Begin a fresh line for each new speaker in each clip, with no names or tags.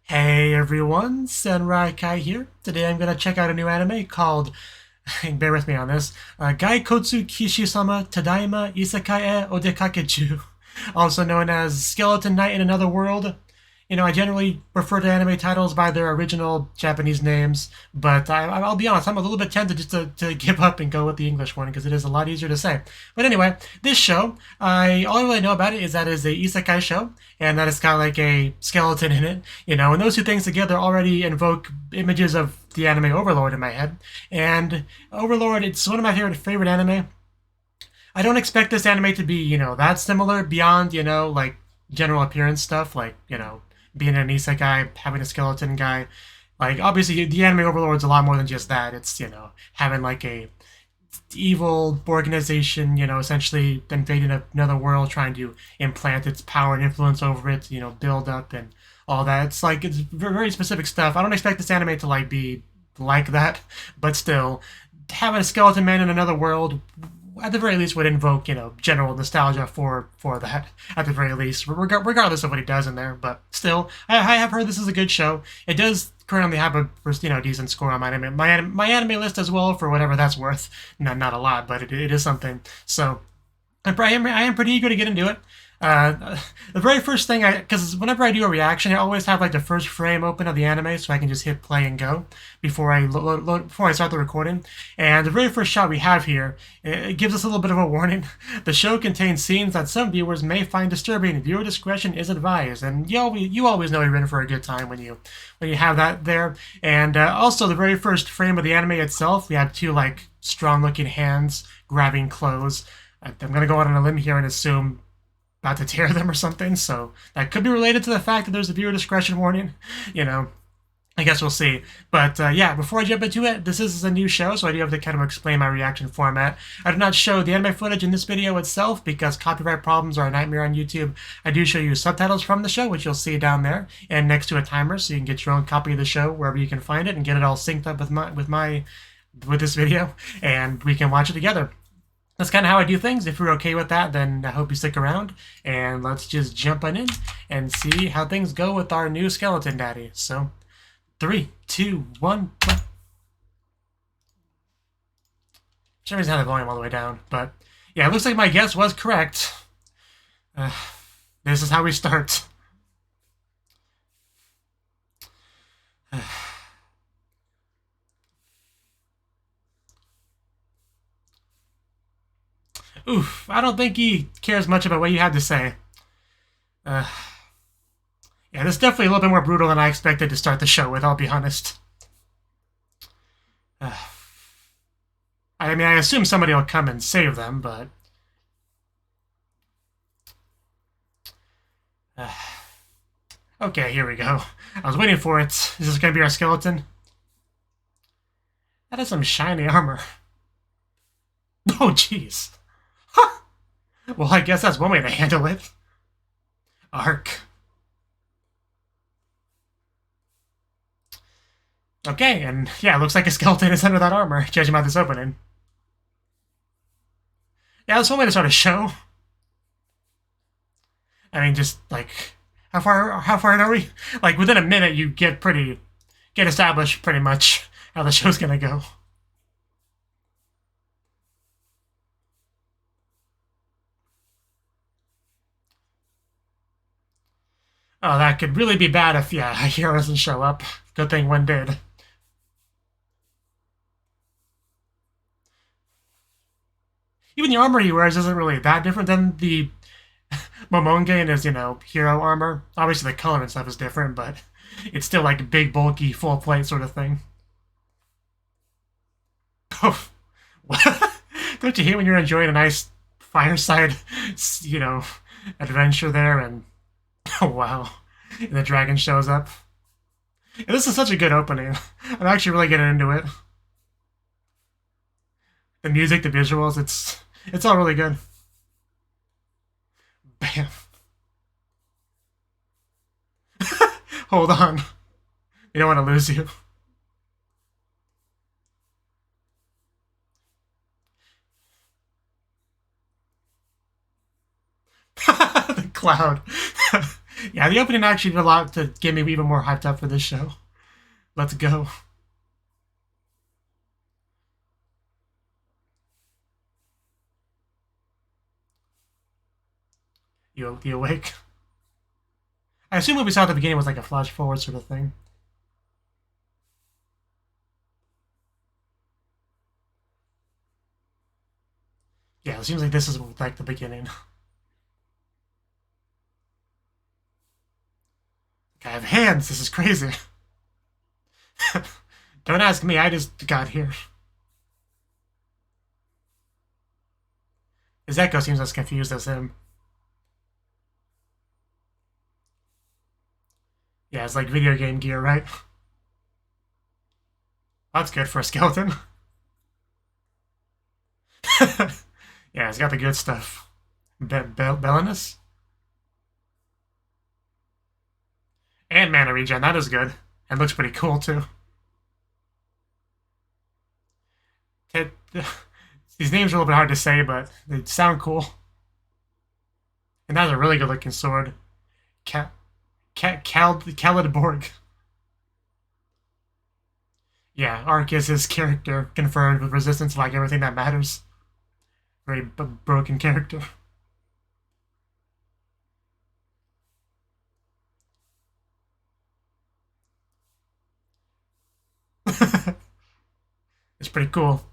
Hey everyone, Senrai here. Today I'm going to check out a new anime called, bear with me on this, Gaikotsu Kishi-sama Tadaima Isekai Odekakechu, also known as Skeleton Knight in Another World. I generally refer to anime titles by their original Japanese names, but I'll be honest, I'm a little bit tempted just to give up and go with the English one because it is a lot easier to say. But anyway, this show, all I really know about it is that it's a isekai show, and that it's got like a skeleton in it, and those two things together already invoke images of the anime Overlord in my head. And Overlord, it's one of my favorite anime. I don't expect this anime to be, that similar beyond, like general appearance stuff, like, being an isekai, having a skeleton guy. Like, obviously, the anime Overlord's a lot more than just that. It's, having like a evil organization, essentially invading another world, trying to implant its power and influence over it, build up and all that. It's very specific stuff. I don't expect this anime to like be like that, but still, having a skeleton man in another world at the very least would invoke general nostalgia for that at the very least, regardless of what he does in there. But still, I have heard this is a good show. It does currently have a decent score on my anime list as well, for whatever that's worth. Not a lot, but it is something. So I am pretty eager to get into it. The very first thing because whenever I do a reaction, I always have like the first frame open of the anime, so I can just hit play and go before before I start the recording. And the very first shot we have here, it gives us a little bit of a warning. The show contains scenes that some viewers may find disturbing. Viewer discretion is advised. And you always know you're in for a good time when you have that there. And also the very first frame of the anime itself, we have two like strong-looking hands grabbing clothes. I'm gonna go out on a limb here and assume about to tear them or something, so that could be related to the fact that there's a viewer discretion warning. I guess we'll see. But yeah, before I jump into it, this is a new show, so I do have to kind of explain my reaction format. I do not show the anime footage in this video itself because copyright problems are a nightmare on YouTube. I do show you subtitles from the show, which you'll see down there, and next to a timer, so you can get your own copy of the show wherever you can find it and get it all synced up with this video, and we can watch it together. That's kind of how I do things. If you're okay with that, then I hope you stick around. And let's just jump on in and see how things go with our new skeleton daddy. So, 3, 2, 1. For some reason I have the volume all the way down. But yeah, it looks like my guess was correct. This is how we start. Oof, I don't think he cares much about what you had to say. Yeah, this is definitely a little bit more brutal than I expected to start the show with, I'll be honest. I mean, I assume somebody will come and save them, but... okay, here we go. I was waiting for it. Is this going to be our skeleton? That is some shiny armor. Oh, jeez. Well, I guess that's one way to handle it. Arc. Okay, and yeah, it looks like a skeleton is under that armor, judging by this opening. Yeah, that's one way to start a show. I mean, just like, how far in are we? Like, within a minute, you get established pretty much how the show's gonna go. Oh, that could really be bad if, yeah, a hero doesn't show up. Good thing one did. Even the armor he wears isn't really that different than the Momonge and his, hero armor. Obviously, the color and stuff is different, but it's still like big, bulky, full plate sort of thing. Oh, don't you hate when you're enjoying a nice fireside, adventure there and oh wow, and the dragon shows up. And this is such a good opening. I'm actually really getting into it. The music, the visuals, it's all really good. Bam. Hold on. You don't want to lose you. The Claud. Yeah, the opening actually did a lot to get me even more hyped up for this show. Let's go. You awake? I assume what we saw at the beginning was like a flash forward sort of thing. Yeah, it seems like this is like the beginning. I have hands. This is crazy. Don't ask me. I just got here. His echo seems as confused as him. Yeah, it's like video game gear, right? That's good for a skeleton. Yeah, it's got the good stuff. Bellinus? And mana regen, that is good. And looks pretty cool, too. These names are a little bit hard to say, but they sound cool. And that's a really good looking sword. Kalidborg. Yeah, Ark is his character, confirmed with resistance like everything that matters. Very broken character. It's pretty cool.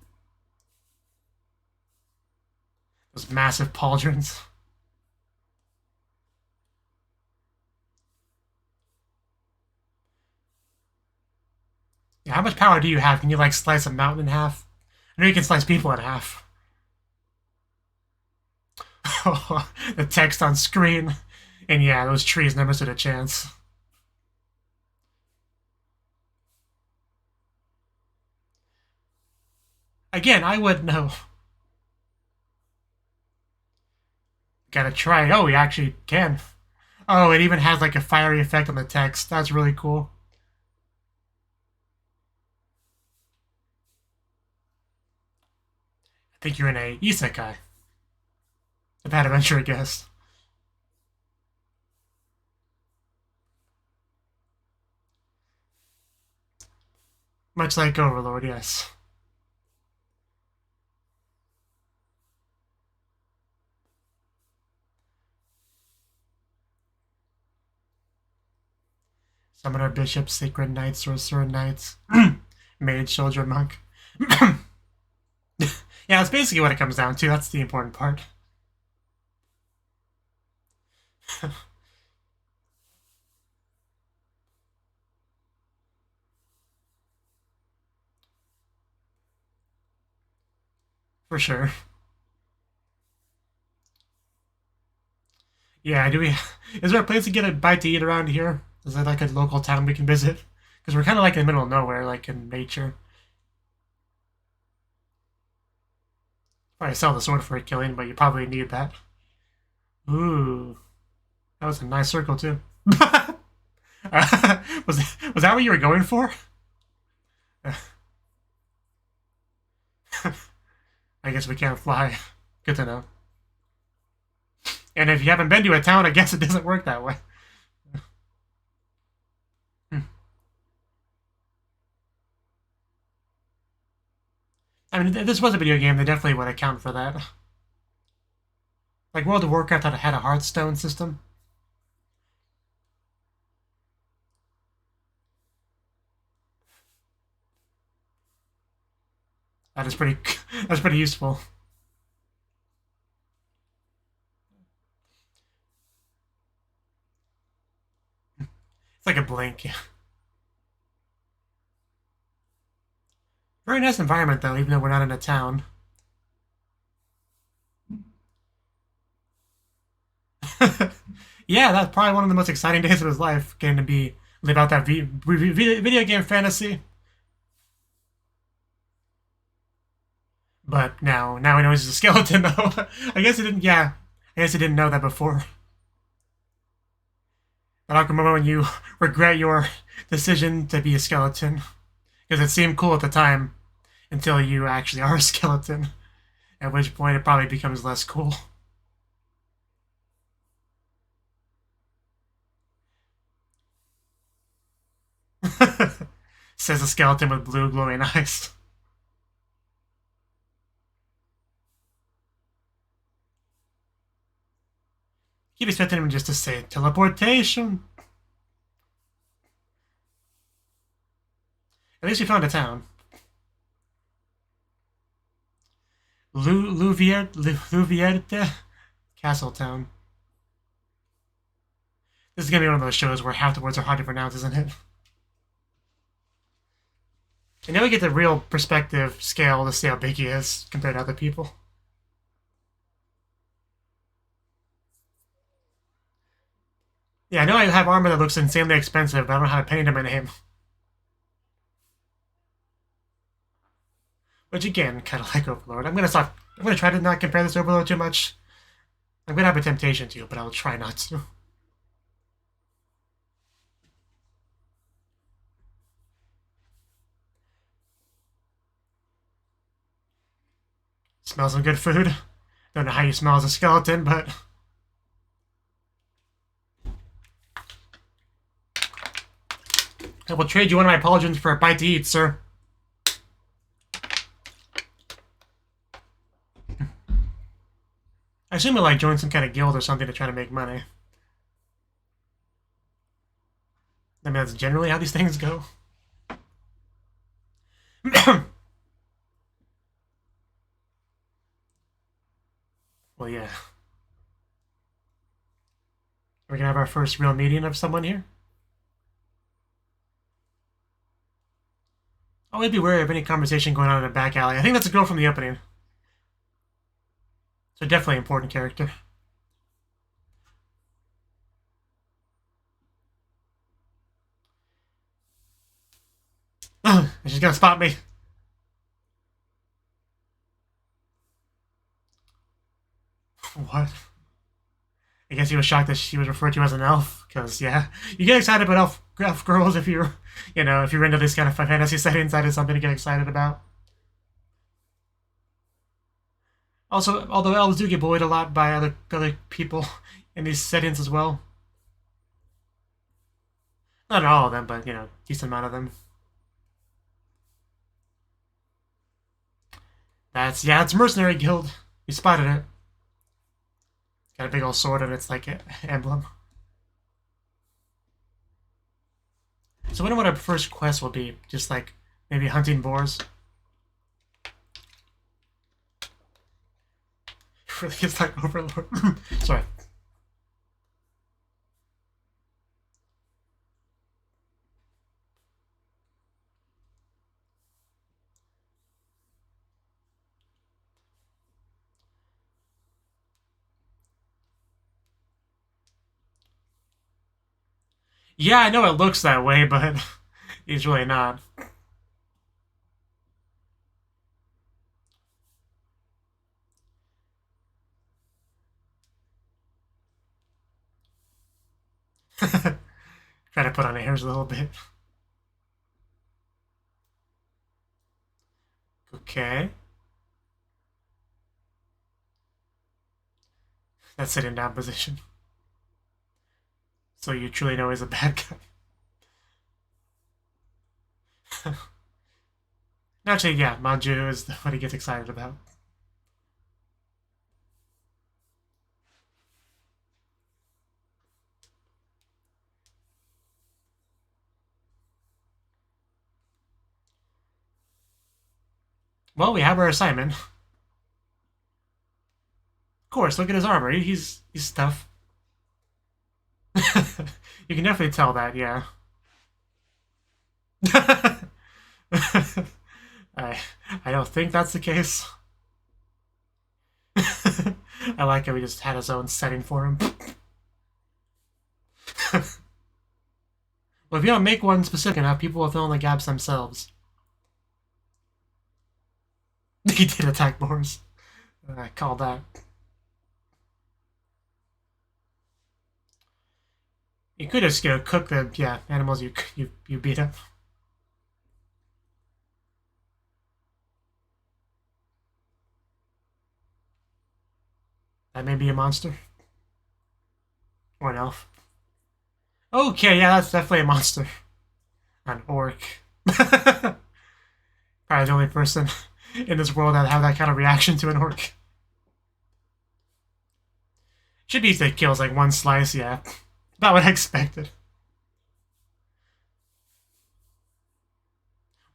Those massive pauldrons. Yeah, how much power do you have? Can you like slice a mountain in half? I know you can slice people in half. The text on screen. And yeah, those trees never stood a chance. Again, I wouldn't know. Gotta try it. Oh, we actually can. Oh, it even has like a fiery effect on the text. That's really cool. I think you're in a isekai. A bad adventure, I guess. Much like Overlord, yes. Summoner, Bishop, Sacred Knight, Sorcerer, Knights, Mage, Soldier, Monk. Yeah, that's basically what it comes down to. That's the important part. For sure. Yeah, do we... Is there a place to get a bite to eat around here? Is there like a local town we can visit? Because we're kind of like in the middle of nowhere, like in nature. Probably sell the sword for a killing, but you probably need that. Ooh. That was a nice circle, too. Was that what you were going for? I guess we can't fly. Good to know. And if you haven't been to a town, I guess it doesn't work that way. I mean, if this was a video game, they definitely would account for that. Like World of Warcraft had a Hearthstone system. That is pretty. That's pretty useful. It's like a blink. Very nice environment, though, even though we're not in a town. Yeah, that's probably one of the most exciting days of his life, getting to live out that video game fantasy. But now he knows he's a skeleton, though. I guess he didn't. Yeah, I guess he didn't know that before. But I'll remember when you regret your decision to be a skeleton, because it seemed cool at the time, until you actually are a skeleton. At which point it probably becomes less cool. Says a skeleton with blue glowing eyes. Keep expecting him just to say teleportation. At least we found a town. Louvierte? Castle Town. This is gonna be one of those shows where half the words are hard to pronounce, isn't it? And now we get the real perspective scale to see how big he is compared to other people. Yeah, I know I have armor that looks insanely expensive, but I don't know how to penny to my name. Which again, kind of like Overlord. I'm gonna try to not compare this to Overlord too much. I'm gonna have a temptation to, but I'll try not to. Smells some good food. Don't know how you smell as a skeleton, but... I will trade you one of my pauldrons for a bite to eat, sir. I assume he'll, like, join some kind of guild or something to try to make money. I mean, that's generally how these things go. Well, yeah. We're gonna have our first real meeting of someone here. Oh, I'd be wary of any conversation going on in a back alley. I think that's a girl from the opening. So definitely important character. She's gonna spot me. What? I guess he was shocked that she was referred to as an elf, because, yeah, you get excited about elf girls if you're, if you're into this kind of fantasy settings. That is something to get excited about. Also, although elves do get bullied a lot by other people in these settings as well. Not all of them, but, decent amount of them. It's Mercenary Guild. You spotted it. Got a big old sword and it's like an emblem. So I wonder what our first quest will be. Just like maybe hunting boars. Really is like Overlord. Sorry. Yeah, I know it looks that way, but he's really not. Try to put on airs a little bit. Okay. That's sitting down position. So you truly know he's a bad guy. Actually, yeah, Manju is what he gets excited about. Well, we have our assignment. Of course, look at his armor. He's tough. You can definitely tell that, yeah. I don't think that's the case. I like how he just had his own setting for him. Well, if you don't make one specific enough, people will fill in the gaps themselves. He did attack boars. I called that. You could just cook the animals you beat up. That may be a monster. Or an elf. Okay, yeah, that's definitely a monster. An orc. Probably the only person in this world that have that kind of reaction to an orc. Should be easy to kill, like one slice, yeah. About what I expected.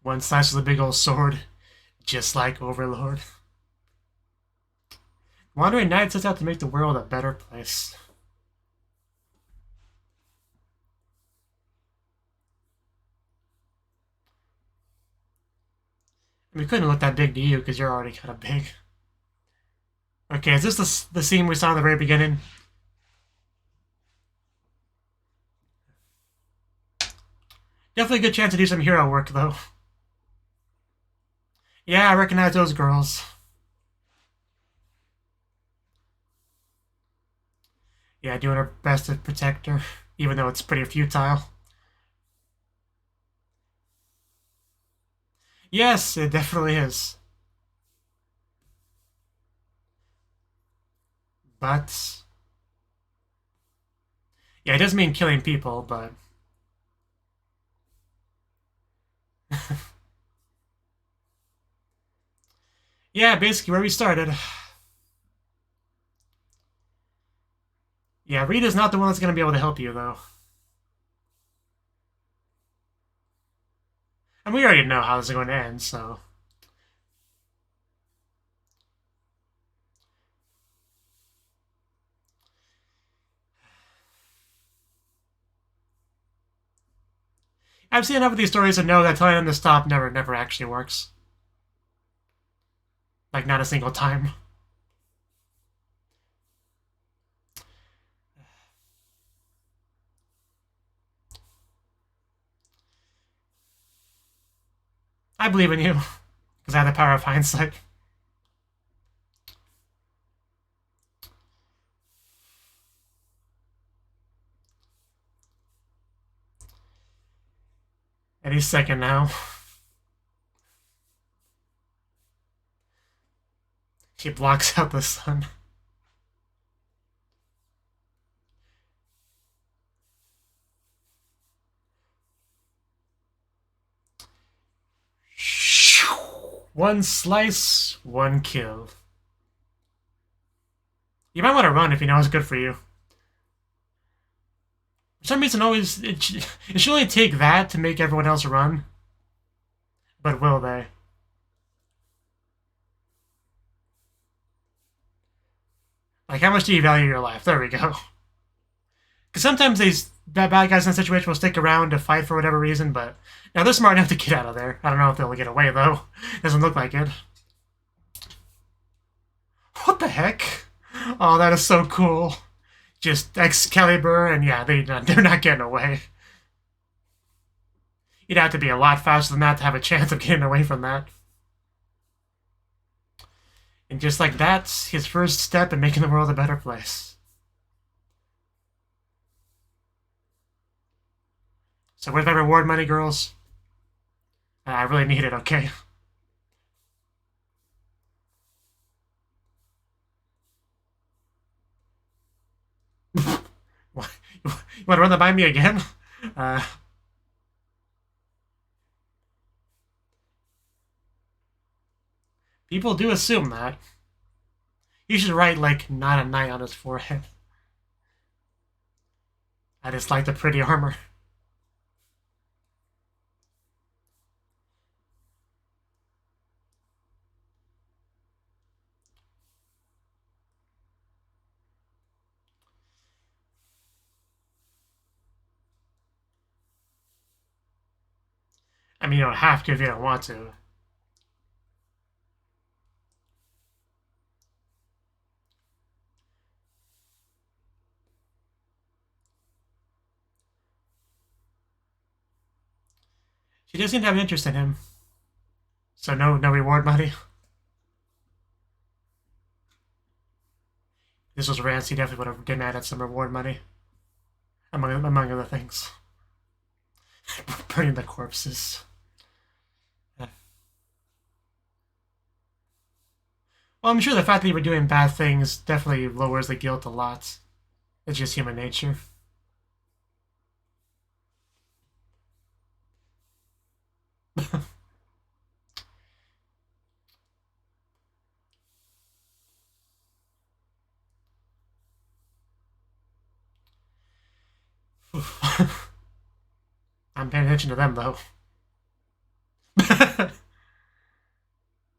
One slice with a big old sword, just like Overlord. Wandering Knight sets out to make the world a better place. I mean, it couldn't look that big to you because you're already kind of big. Okay, is this the scene we saw in the very beginning? Definitely a good chance to do some hero work, though. Yeah, I recognize those girls. Yeah, doing her best to protect her, even though it's pretty futile. Yes, it definitely is. But... yeah, it does mean killing people, but... yeah, basically where we started. Yeah, Rita's not the one that's going to be able to help you, though. And we already know how this is going to end, so... I've seen enough of these stories to know that telling them to stop never actually works. Like, not a single time. I believe in you, because I have the power of hindsight. Any second now. She blocks out the sun. One slice, one kill. You might want to run if you know it's good for you. For some reason, always it should only take that to make everyone else run. But will they? Like, how much do you value your life? There we go. Because sometimes these bad guys in a situation will stick around to fight for whatever reason, but now they're smart enough to get out of there. I don't know if they'll get away, though. Doesn't look like it. What the heck? Oh, that is so cool. Just Excalibur, and yeah, they're not getting away. You'd have to be a lot faster than that to have a chance of getting away from that. And just like that, his first step in making the world a better place. So where's my reward money, girls? I really need it, okay? What? You want to run that by me again? People do assume that. He should write, like, not a knight on his forehead. I just like the pretty armor. I mean, you don't have to if you don't want to. She does seem to have an interest in him. So no reward money. This was Rance, he definitely would have demanded some reward money. Among other things. Burning the corpses. Well, I'm sure the fact that you were doing bad things definitely lowers the guilt a lot. It's just human nature. I'm paying attention to them, though.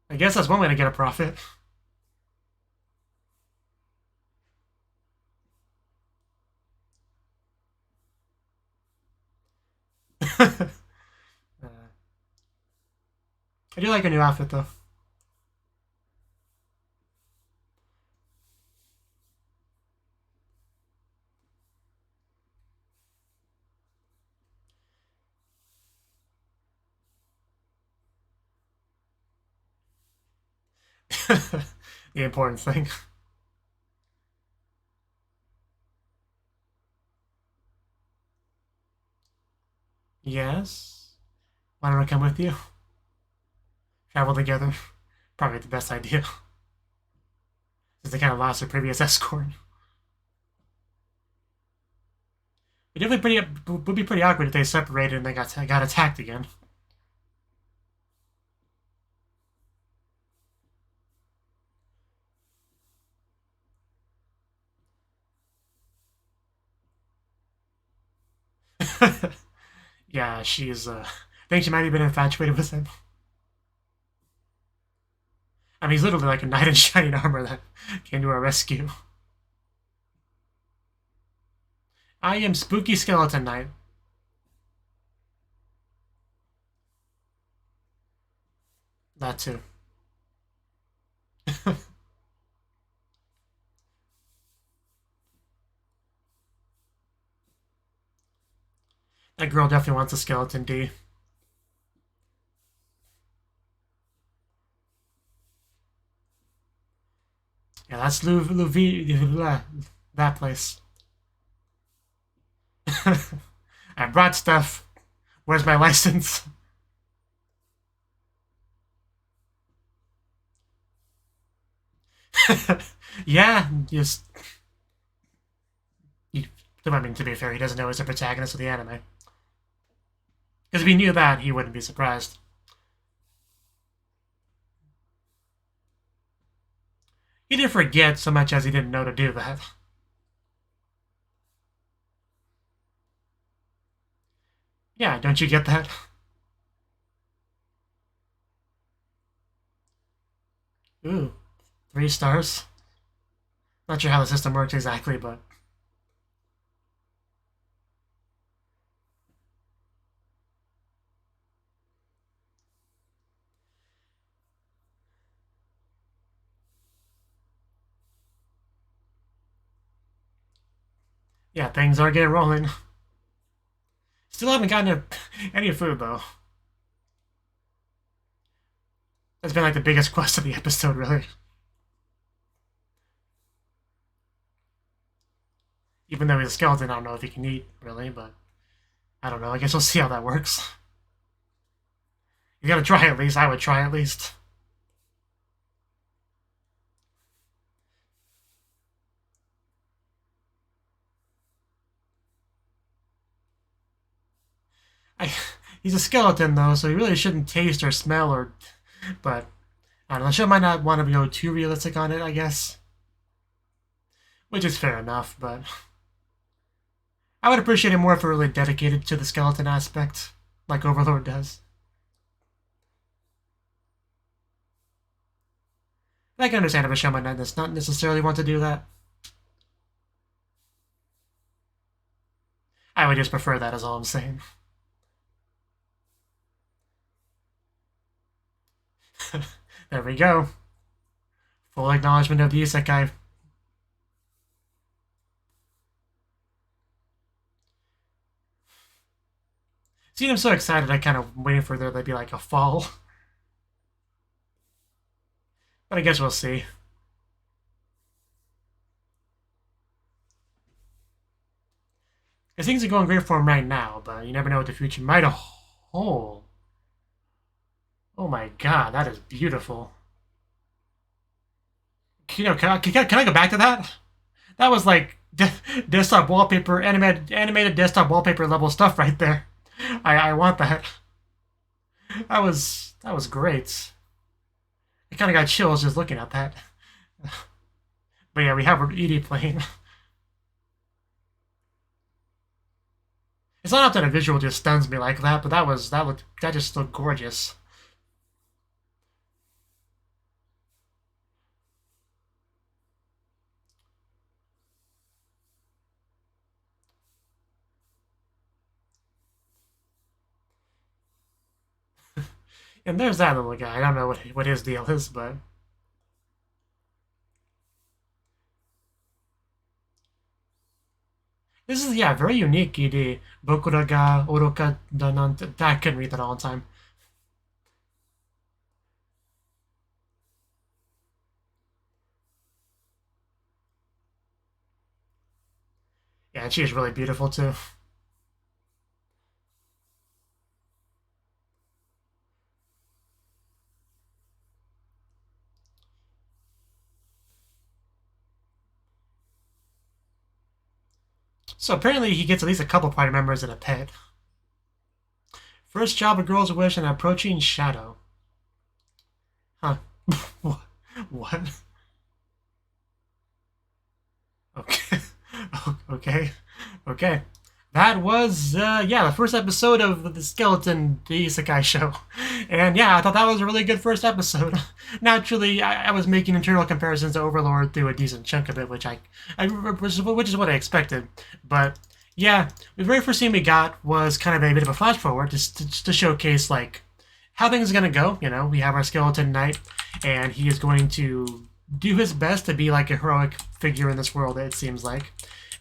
I guess that's one way to get a profit. I do like a new outfit, though. The important thing. Yes? Why don't I come with you? Travel together. Probably the best idea. Since they kind of lost their previous escort. Would be pretty awkward if they separated and they got attacked again. Yeah, she's, I think she might have been infatuated with him. I mean, he's literally like a knight in shining armor that came to our rescue. I am Spooky Skeleton Knight. That too. That girl definitely wants a skeleton D. Yeah, that's that place. I brought stuff. Where's my license? Yeah, just... I mean, to be fair, he doesn't know he's the protagonist of the anime. Because if he knew that, he wouldn't be surprised. He didn't forget so much as he didn't know to do that. Yeah, don't you get that? Ooh, 3 stars. Not sure how the system works exactly, but... yeah, things are getting rolling. Still haven't gotten any food, though. That's been like the biggest quest of the episode, really. Even though he's a skeleton, I don't know if he can eat, really, but... I don't know, I guess we'll see how that works. You gotta try at least, I would try at least. He's a skeleton, though, so he really shouldn't taste or smell or... But, I don't know, the show might not want to go too realistic on it, I guess. Which is fair enough, but... I would appreciate it more if it were really dedicated to the skeleton aspect, like Overlord does. I can understand if a show might not necessarily want to do that. I would just prefer that, is all I'm saying. There we go. Full acknowledgement of the Isekai. Seeing him so excited, I kind of waiting for there to be like a fall. But I guess we'll see. Because things are going great for him right now, but you never know what the future might hold. Oh my god, that is beautiful. Can I go back to that? That was like desktop wallpaper, animated desktop wallpaper level stuff right there. I want that. That was great. I kind of got chills just looking at that. But yeah, we have Edie playing. It's not often a visual just stuns me like that, but that just looked gorgeous. And there's that little guy. I don't know what his deal is, but this is, yeah, very unique ED. Bokura ga oroka da nante. I couldn't read that all the time. Yeah, she is really beautiful too. So apparently he gets at least a couple party members and a pet. First job a girl's wish and approaching shadow. Huh. What? Okay. Okay. Okay. That was, yeah, the first episode of the Skeleton, the Isekai show. And yeah, I thought that was a really good first episode. Naturally, I was making internal comparisons to Overlord through a decent chunk of it, which is what I expected. But yeah, the very first scene we got was kind of a bit of a flash forward just to showcase, like, how things are going to go. You know, we have our Skeleton Knight, and he is going to do his best to be like a heroic figure in this world, it seems like.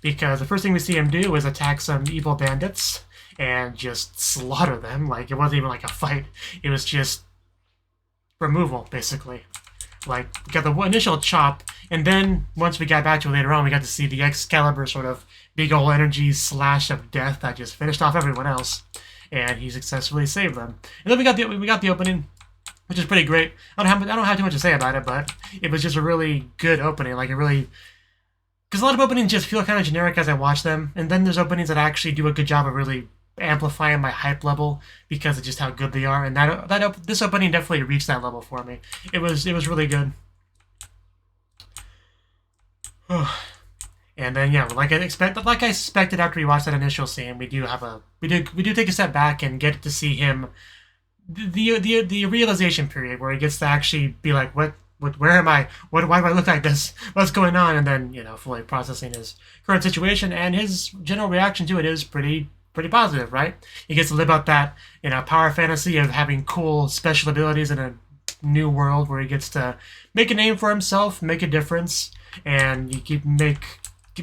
Because the first thing we see him do is attack some evil bandits and just slaughter them. Like, it wasn't even like a fight. It was just removal, basically. Like, we got the initial chop, and then once we got back to it later on, we got to see the Excalibur sort of big ol' energy slash of death that just finished off everyone else. And he successfully saved them. And then we got the opening, which is pretty great. I don't have too much to say about it, but it was just a really good opening. Like, it really... Because a lot of openings just feel kind of generic as I watch them, and then there's openings that actually do a good job of really amplifying my hype level because of just how good they are. And this opening definitely reached that level for me. It was really good. And then yeah, like I expected after we watched that initial scene, we do take a step back and get to see him the realization period where he gets to actually be like, where am I? Why do I look like this? What's going on? And then, you know, fully processing his current situation, and his general reaction to it is pretty positive, right? He gets to live out that, you know, power fantasy of having cool special abilities in a new world where he gets to make a name for himself, make a difference, and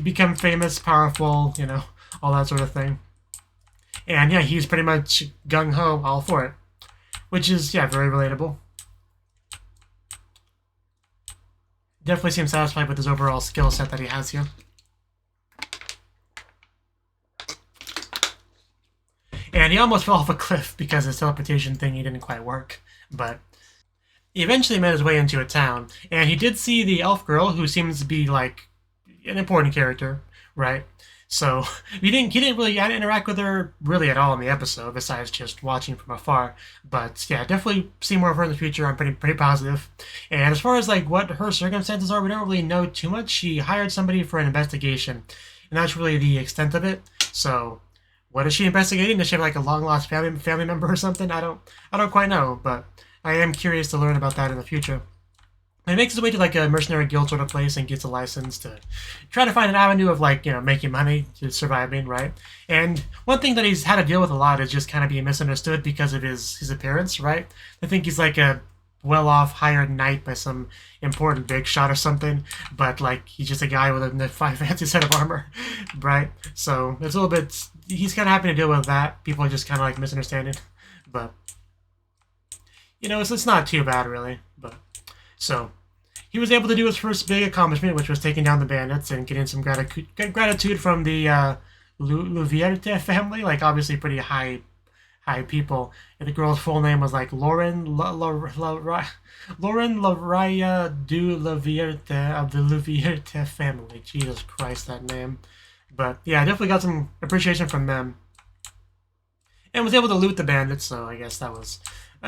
become famous, powerful, you know, all that sort of thing. And yeah, he's pretty much gung ho all for it, which is, yeah, very relatable. Definitely seems satisfied with his overall skill set that he has here. And he almost fell off a cliff because his teleportation thingy didn't quite work. But he eventually made his way into a town, and he did see the elf girl, who seems to be like an important character, right? So he didn't really interact with her really at all in the episode, besides just watching from afar. But yeah, definitely see more of her in the future. I'm pretty positive. And as far as like what her circumstances are, we don't really know too much. She hired somebody for an investigation, and that's really the extent of it. So what is she investigating? Does she have like a long lost family member or something? I don't quite know, but I am curious to learn about that in the future. And he makes his way to like a mercenary guild sort of place and gets a license to try to find an avenue of like, you know, making money, to surviving, right? And one thing that he's had to deal with a lot is just kind of being misunderstood because of his appearance, right? I think he's like a well-off hired knight by some important big shot or something, but like he's just a guy with a fancy set of armor, right? So it's a little bit, he's kind of having to deal with that. People are just kind of like misunderstanding, but you know, it's not too bad really, but. So, he was able to do his first big accomplishment, which was taking down the bandits and getting some gratitude from the Luvierte family, like obviously pretty high people. And the girl's full name was like Lauren Laraya du Luvierte of the Luvierte family. Jesus Christ, that name. But yeah, I definitely got some appreciation from them. And was able to loot the bandits, so I guess that was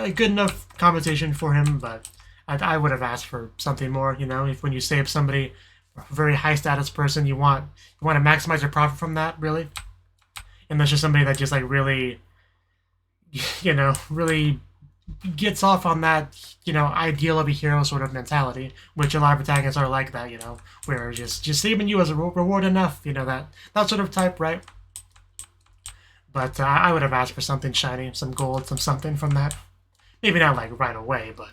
a good enough compensation for him, but I would have asked for something more. You know, if when you save somebody, a very high status person, you want to maximize your profit from that, really. And that's just somebody that just like really, you know, really gets off on that, you know, ideal of a hero sort of mentality, which a lot of protagonists are like that, you know, where just saving you as a reward enough, you know, that sort of type, right? But I would have asked for something shiny, some gold, some something from that. Maybe not like right away, but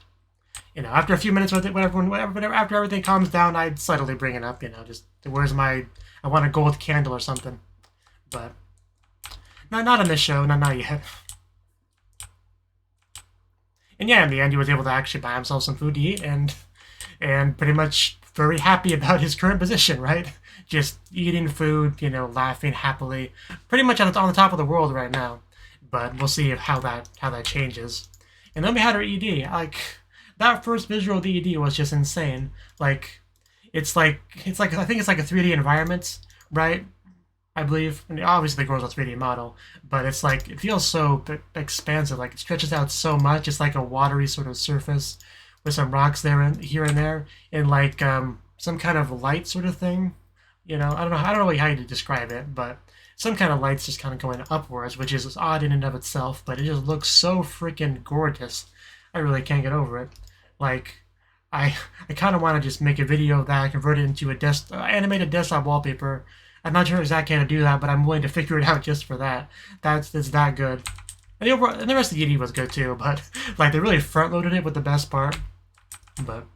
you know, after a few minutes with it, whatever, after everything calms down, I'd subtly bring it up, you know, just where's my, I want a gold candle or something. But not in this show, not yet. And yeah, in the end, he was able to actually buy himself some food to eat, and pretty much very happy about his current position, right? Just eating food, you know, laughing happily, pretty much on the top of the world right now. But we'll see how that changes. And then we had our ED. Like that first visual of the ED was just insane. Like it's like I think it's like a 3D environment, right? I believe. And obviously the girl's a 3D model, but it's like it feels so expansive. Like it stretches out so much. It's like a watery sort of surface with some rocks there and here and there, and like some kind of light sort of thing. You know, I don't know how to describe it, but some kind of light's just kind of going upwards, which is odd in and of itself, but it just looks so freaking gorgeous. I really can't get over it. Like, I kind of want to just make a video of that, convert it into a animated desktop wallpaper. I'm not sure exactly how to do that, but I'm willing to figure it out just for that. It's that good. And the rest of the ED was good too, but like they really front-loaded it with the best part. But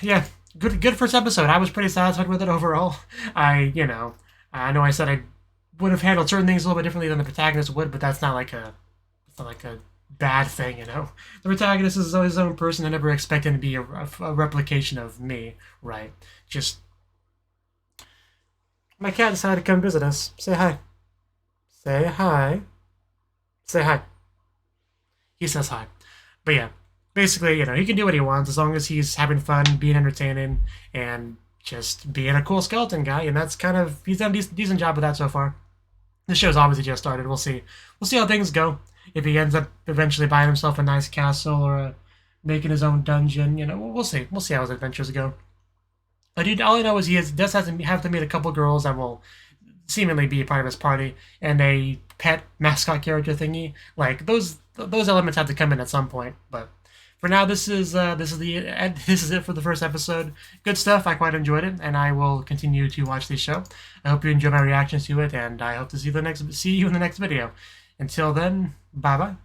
yeah, good first episode. I was pretty satisfied with it overall. I know I said I would have handled certain things a little bit differently than the protagonist would, but that's not like a bad thing, you know. The protagonist is his own person. I never expect him to be a replication of me, right? Just my cat decided to come visit us. Say hi. Say hi. Say hi. He says hi. But yeah, basically, you know, he can do what he wants as long as he's having fun, being entertaining, and just being a cool skeleton guy. And that's kind of, he's done a decent job with that so far. The show's obviously just started. We'll see how things go. If he ends up eventually buying himself a nice castle or making his own dungeon, you know, we'll see. We'll see how his adventures go. All I know is he does have to meet a couple girls that will seemingly be a part of his party, and a pet mascot character thingy. Like those elements have to come in at some point. But for now, this is it for the first episode. Good stuff. I quite enjoyed it, and I will continue to watch this show. I hope you enjoy my reactions to it, and I hope to see you in the next video. Until then, bye bye.